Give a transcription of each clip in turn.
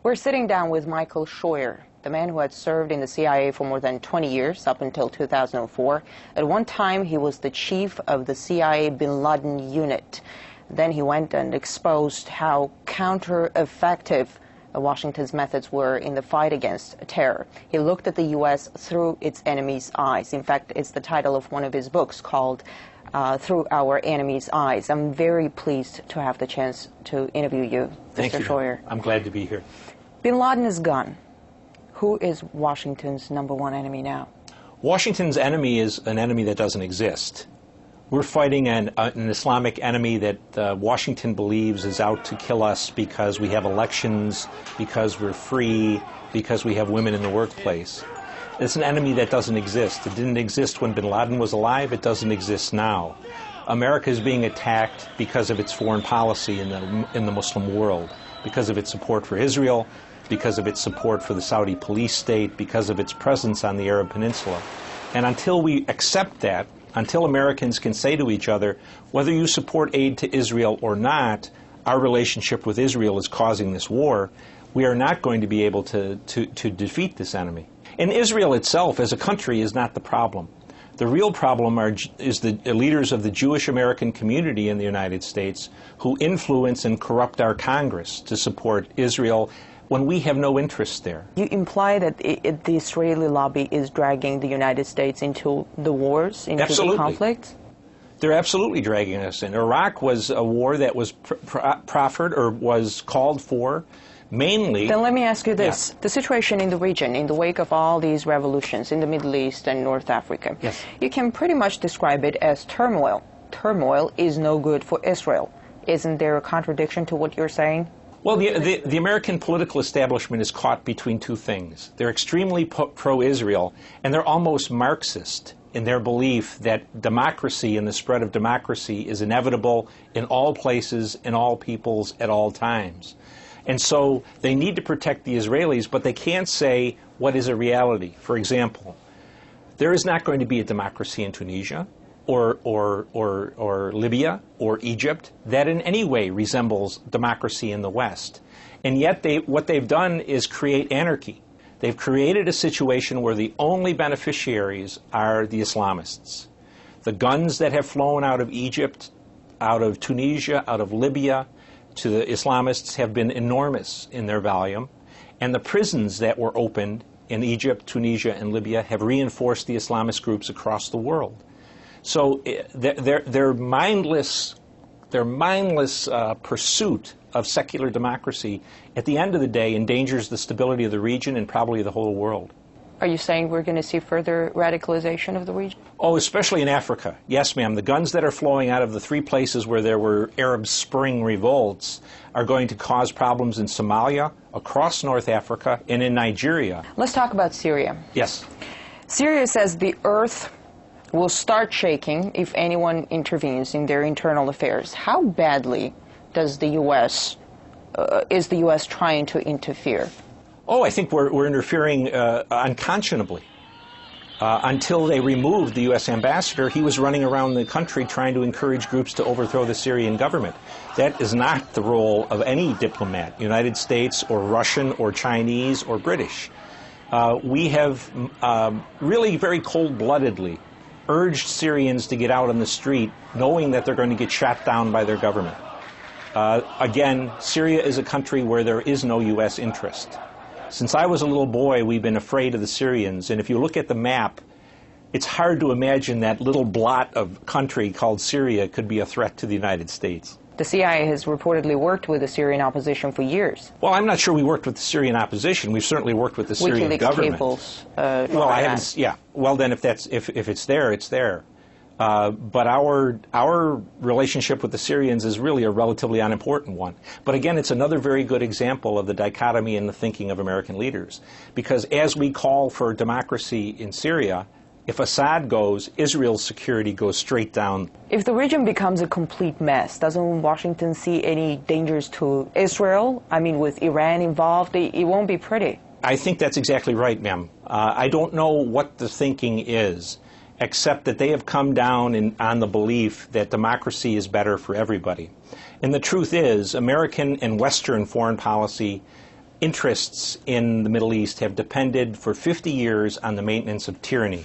We're sitting down with Michael-Sheuer, the man who had served in the CIA for more than 20 years, up until 2004. At one time, he was the chief of the CIA bin Laden unit. Then he went and exposed how counter-effective Washington's methods were in the fight against terror. He looked at the U.S. through its enemy's eyes. In fact, it's the title of one of his books called Through Our Enemy's Eyes. I'm very pleased to have the chance to interview you, Thank Mr. you. Sheuer. I'm glad to be here. Bin Laden is gone. Who is Washington's #1 enemy now? Washington's enemy is an enemy that doesn't exist. We're fighting an Islamic enemy that Washington believes is out to kill us because we have elections, because we're free, because we have women in the workplace. It's an enemy that doesn't exist. It didn't exist when bin Laden was alive. It doesn't exist now. America is being attacked because of its foreign policy in the Muslim world, because of its support for Israel, because of its support for the Saudi police state, because of its presence on the Arab Peninsula. And until we accept that, until Americans can say to each other, whether you support aid to Israel or not, our relationship with Israel is causing this war, we are not going to be able to defeat this enemy. And Israel itself as a country is not the problem. The real problem is the leaders of the Jewish American community in the United States who influence and corrupt our Congress to support Israel when we have no interest there. You imply that the Israeli lobby is dragging the United States into the wars, into Absolutely. the conflict? They're absolutely dragging us in. Iraq was a war that was proffered or was called for mainly... Then let me ask you this. Yeah. The situation in the region, in the wake of all these revolutions in the Middle East and North Africa, yes. You can pretty much describe it as turmoil. Turmoil is no good for Israel. Isn't there a contradiction to what you're saying? Well, the American political establishment is caught between two things. They're extremely pro-Israel, and they're almost Marxist in their belief that democracy and the spread of democracy is inevitable in all places, in all peoples, at all times. And so they need to protect the Israelis, but they can't say what is a reality. For example, there is not going to be a democracy in Tunisia, or Libya or Egypt that in any way resembles democracy in the West. And yet what they've done is create anarchy. They've created a situation where the only beneficiaries are the Islamists. The guns that have flown out of Egypt, out of Tunisia, out of Libya to the Islamists have been enormous in their volume. And the prisons that were opened in Egypt, Tunisia, and Libya have reinforced the Islamist groups across the world. So their mindless pursuit of secular democracy, at the end of the day, endangers the stability of the region and probably the whole world. Are you saying we're going to see further radicalization of the region? Oh, especially in Africa. Yes, ma'am. The guns that are flowing out of the three places where there were Arab Spring revolts are going to cause problems in Somalia, across North Africa, and in Nigeria. Let's talk about Syria. Yes. Syria says the earth will start shaking if anyone intervenes in their internal affairs. How badly does the U.S. Is the U.S. trying to interfere? Oh, I think we're interfering unconscionably. Until they removed the U.S. ambassador, he was running around the country trying to encourage groups to overthrow the Syrian government. That is not the role of any diplomat, United States or Russian or Chinese or British. We have really very cold-bloodedly urged Syrians to get out on the street knowing that they're going to get shot down by their government. Again, Syria is a country where there is no U.S. interest. Since I was a little boy, we've been afraid of the Syrians, and if you look at the map, it's hard to imagine that little blot of country called Syria could be a threat to the United States. The CIA has reportedly worked with the Syrian opposition for years. Well, I'm not sure we worked with the Syrian opposition. We've certainly worked with the Syrian WikiLeaks government. Cables, well, I haven't. Yeah. Well, then, if it's there, it's there. But our relationship with the Syrians is really a relatively unimportant one. But again, it's another very good example of the dichotomy in the thinking of American leaders. Because as we call for democracy in Syria, if Assad goes, Israel's security goes straight down. If the region becomes a complete mess, doesn't Washington see any dangers to Israel? I mean, with Iran involved, it won't be pretty. I think that's exactly right, ma'am. I don't know what the thinking is, except that they have come down on the belief that democracy is better for everybody. And the truth is, American and Western foreign policy interests in the Middle East have depended for 50 years on the maintenance of tyranny.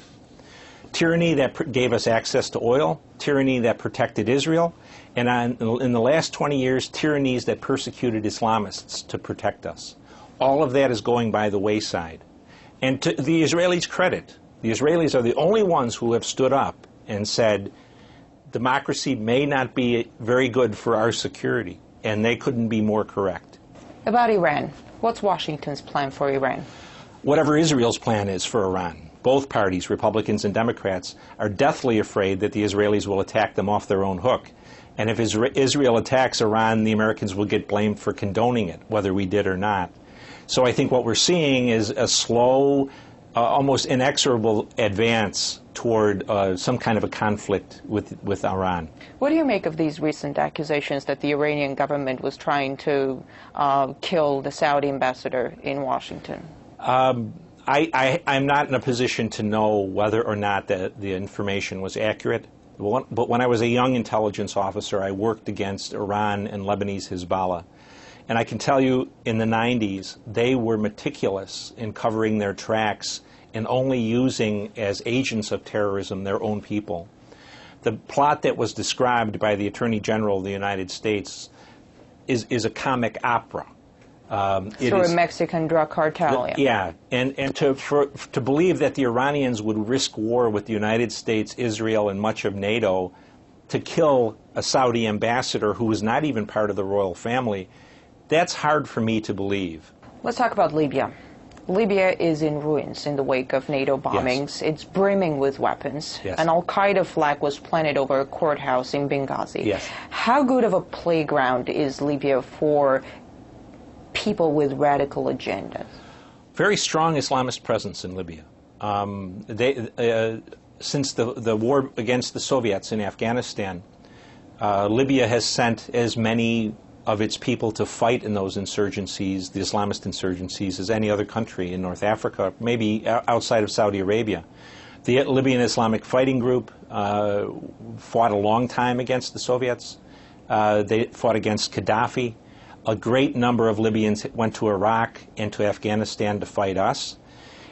Tyranny that gave us access to oil, tyranny that protected Israel, and in the last 20 years, tyrannies that persecuted Islamists to protect us. All of that is going by the wayside. And to the Israelis' credit, the Israelis are the only ones who have stood up and said, democracy may not be very good for our security, and they couldn't be more correct. About Iran, what's Washington's plan for Iran? Whatever Israel's plan is for Iran. Both parties, Republicans and Democrats, are deathly afraid that the Israelis will attack them off their own hook. And if Israel attacks Iran, the Americans will get blamed for condoning it, whether we did or not. So I think what we're seeing is a slow, almost inexorable advance toward some kind of a conflict with Iran. What do you make of these recent accusations that the Iranian government was trying to kill the Saudi ambassador in Washington? I'm not in a position to know whether or not the information was accurate. But when I was a young intelligence officer, I worked against Iran and Lebanese Hezbollah. And I can tell you, in the 90s, they were meticulous in covering their tracks and only using as agents of terrorism their own people. The plot that was described by the Attorney General of the United States is a comic opera. Through a Mexican drug cartel. Yeah, and to believe that the Iranians would risk war with the United States, Israel, and much of NATO to kill a Saudi ambassador who was not even part of the royal family, that's hard for me to believe. Let's talk about Libya. Libya is in ruins in the wake of NATO bombings. Yes. It's brimming with weapons. Yes. An al-Qaeda flag was planted over a courthouse in Benghazi. Yes. How good of a playground is Libya for people with radical agendas? Very strong Islamist presence in Libya. Since the war against the Soviets in Afghanistan, Libya has sent as many of its people to fight in those insurgencies, the Islamist insurgencies, as any other country in North Africa, maybe outside of Saudi Arabia. The Libyan Islamic Fighting Group fought a long time against the Soviets. They fought against Gaddafi. A great number of Libyans went to Iraq and to Afghanistan to fight us.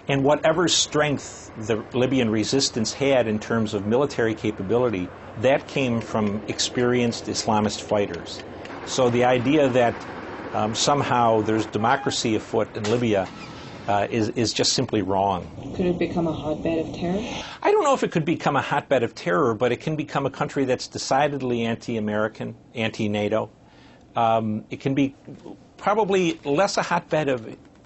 And whatever strength the Libyan resistance had in terms of military capability, that came from experienced Islamist fighters. So the idea that somehow there's democracy afoot in Libya is just simply wrong. Could it become a hotbed of terror? I don't know if it could become a hotbed of terror, but it can become a country that's decidedly anti-American, anti-NATO. It can be probably less a hotbed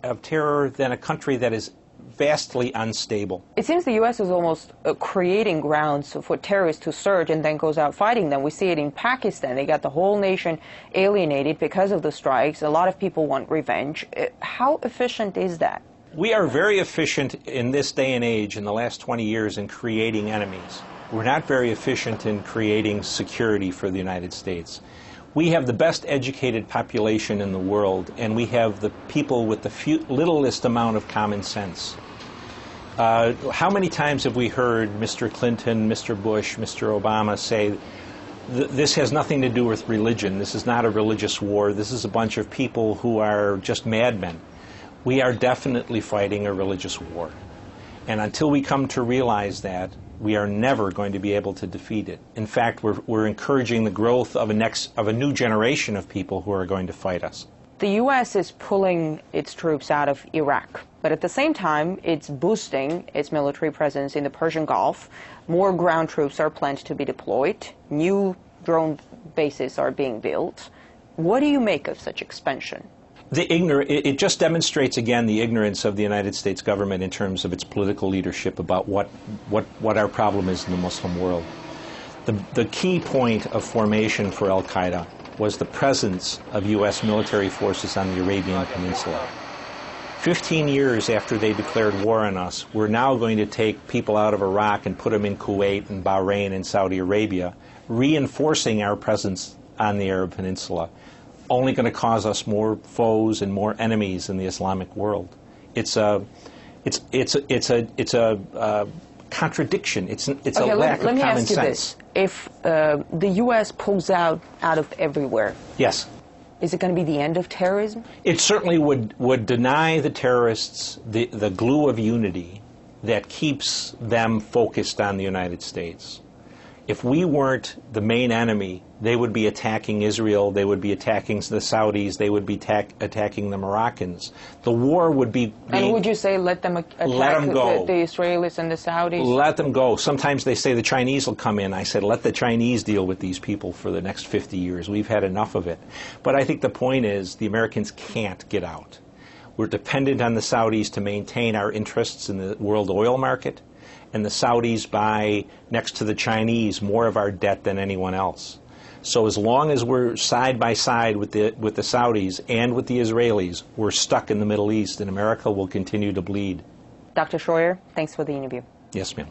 of terror than a country that is vastly unstable. It seems the U.S. is almost creating grounds for terrorists to surge and then goes out fighting them. We see it in Pakistan. They got the whole nation alienated because of the strikes. A lot of people want revenge. How efficient is that? We are very efficient in this day and age, in the last 20 years, in creating enemies. We're not very efficient in creating security for the United States. We have the best educated population in the world, and we have the people with the littlest amount of common sense. How many times have we heard Mr. Clinton, Mr. Bush, Mr. Obama say, this has nothing to do with religion, this is not a religious war, this is a bunch of people who are just madmen. We are definitely fighting a religious war. And until we come to realize that, we are never going to be able to defeat it. In fact, we're encouraging the growth of a new generation of people who are going to fight us. The U.S. is pulling its troops out of Iraq, but at the same time, it's boosting its military presence in the Persian Gulf. More ground troops are planned to be deployed. New drone bases are being built. What do you make of such expansion? It just demonstrates again the ignorance of the United States government in terms of its political leadership about what our problem is in the Muslim world. The key point of formation for al-Qaeda was the presence of U.S. military forces on the Arabian Peninsula. 15 years after they declared war on us, we're now going to take people out of Iraq and put them in Kuwait and Bahrain and Saudi Arabia, reinforcing our presence on the Arab Peninsula. Only going to cause us more foes and more enemies in the Islamic world. It's a contradiction. It's a lack of common sense. Let me ask you this: if the U.S. pulls out of everywhere, yes, Is it going to be the end of terrorism? It certainly would deny the terrorists the glue of unity that keeps them focused on the United States. If we weren't the main enemy, they would be attacking Israel, they would be attacking the Saudis, they would be attacking the Moroccans. The war would be... And would you say let them attack the Israelis and the Saudis? Let them go. Sometimes they say the Chinese will come in. I said, let the Chinese deal with these people for the next 50 years. We've had enough of it. But I think the point is the Americans can't get out. We're dependent on the Saudis to maintain our interests in the world oil market, and the Saudis buy, next to the Chinese, more of our debt than anyone else. So as long as we're side by side with the Saudis and with the Israelis, we're stuck in the Middle East, and America will continue to bleed. Dr. Sheuer, thanks for the interview. Yes, ma'am.